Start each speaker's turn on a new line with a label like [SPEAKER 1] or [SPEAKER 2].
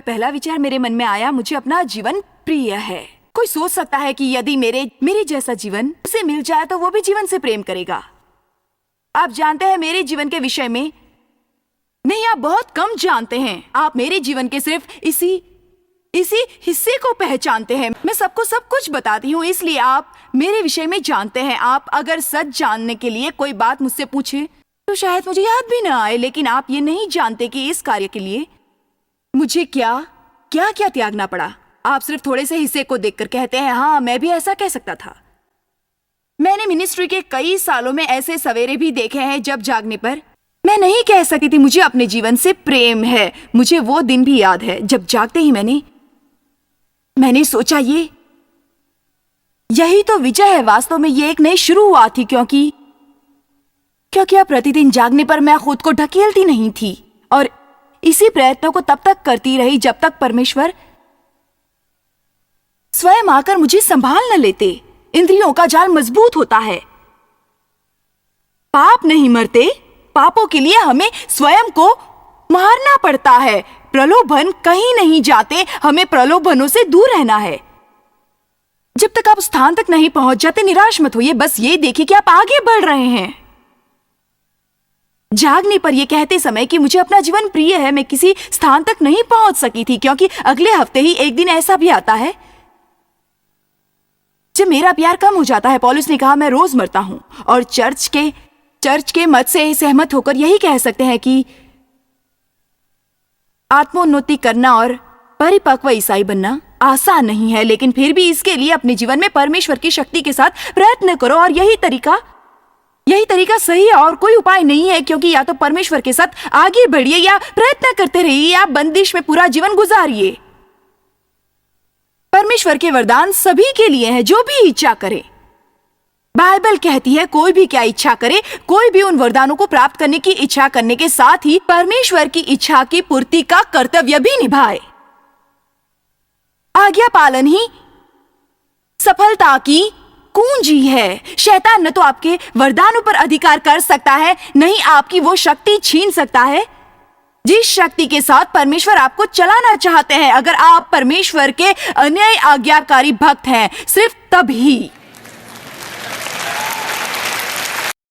[SPEAKER 1] पहला विचार मेरे मन में आया, मुझे अपना जीवन प्रिय है। कोई सोच सकता है कि यदि मेरे जैसा जीवन उसे मिल जाए तो वो भी जीवन से प्रेम करेगा। आप जानते हैं मेरे जीवन के विषय में नहीं, आप बहुत कम जानते हैं। आप मेरे जीवन के सिर्फ इसी हिस्से को पहचानते हैं। मैं सबको सब कुछ बताती हूँ, इसलिए आप मेरे विषय में जानते हैं। आप अगर सच जानने के लिए कोई बात मुझसे पूछे तो शायद मुझे याद भी न आए, लेकिन आप ये नहीं जानते कि इस कार्य के लिए मुझे क्या त्यागना पड़ा। आप सिर्फ थोड़े से हिस्से को देखकर कहते हैं हाँ, मैं भी ऐसा कह सकता था। मैंने मिनिस्ट्री के कई सालों में ऐसे सवेरे भी देखे हैं जब जागने पर मैं नहीं कह सकती थी मुझे अपने जीवन से प्रेम है। मुझे वो दिन भी याद है जब जागते ही मैंने सोचा यही तो विजय है। वास्तव में ये एक नई शुरुआत थी, क्योंकि अब प्रतिदिन जागने पर मैं खुद को ढकेलती नहीं थी और इसी प्रयत्नों को तब तक करती रही जब तक परमेश्वर स्वयं आकर मुझे संभाल न लेते। इंद्रियों का जाल मजबूत होता है। पाप नहीं मरते, पापों के लिए हमें स्वयं को मारना पड़ता है। प्रलोभन कहीं नहीं जाते, हमें प्रलोभनों से दूर रहना है। जब तक आप स्थान तक नहीं पहुंच जाते निराश मत होइए, बस ये देखिए कि आप आगे बढ़ रहे हैं। जागने पर यह कहते समय कि मुझे अपना जीवन प्रिय है, मैं किसी स्थान तक नहीं पहुंच सकी थी, क्योंकि अगले हफ्ते ही एक दिन ऐसा भी आता है जब मेरा प्यार कम हो जाता है। पौलुस ने कहा मैं रोज मरता हूं, और चर्च के मत से सहमत होकर यही कह सकते हैं कि आत्मोन्नति करना और परिपक्व ईसाई बनना आसान नहीं है, लेकिन फिर भी इसके लिए अपने जीवन में परमेश्वर की शक्ति के साथ प्रयत्न करो। और यही तरीका सही है और कोई उपाय नहीं है, क्योंकि या तो परमेश्वर के साथ आगे बढ़िए या प्रयत्न करते रहिए या बंदिश में पूरा जीवन गुजारिए। परमेश्वर के वरदान सभी के लिए हैं जो भी इच्छा करे। बाइबल कहती है कोई भी क्या इच्छा करे, कोई भी उन वरदानों को प्राप्त करने की इच्छा करने के साथ ही परमेश्वर की इच्छा की पूर्ति का कर्तव्य भी निभाए। आज्ञा पालन ही सफलता की कुंजी है। शैतान न तो आपके वरदानों पर अधिकार कर सकता है, नहीं आपकी वो शक्ति छीन सकता है जिस शक्ति के साथ परमेश्वर आपको चलाना चाहते हैं। अगर आप परमेश्वर के अन्याय आज्ञाकारी भक्त हैं, सिर्फ तभी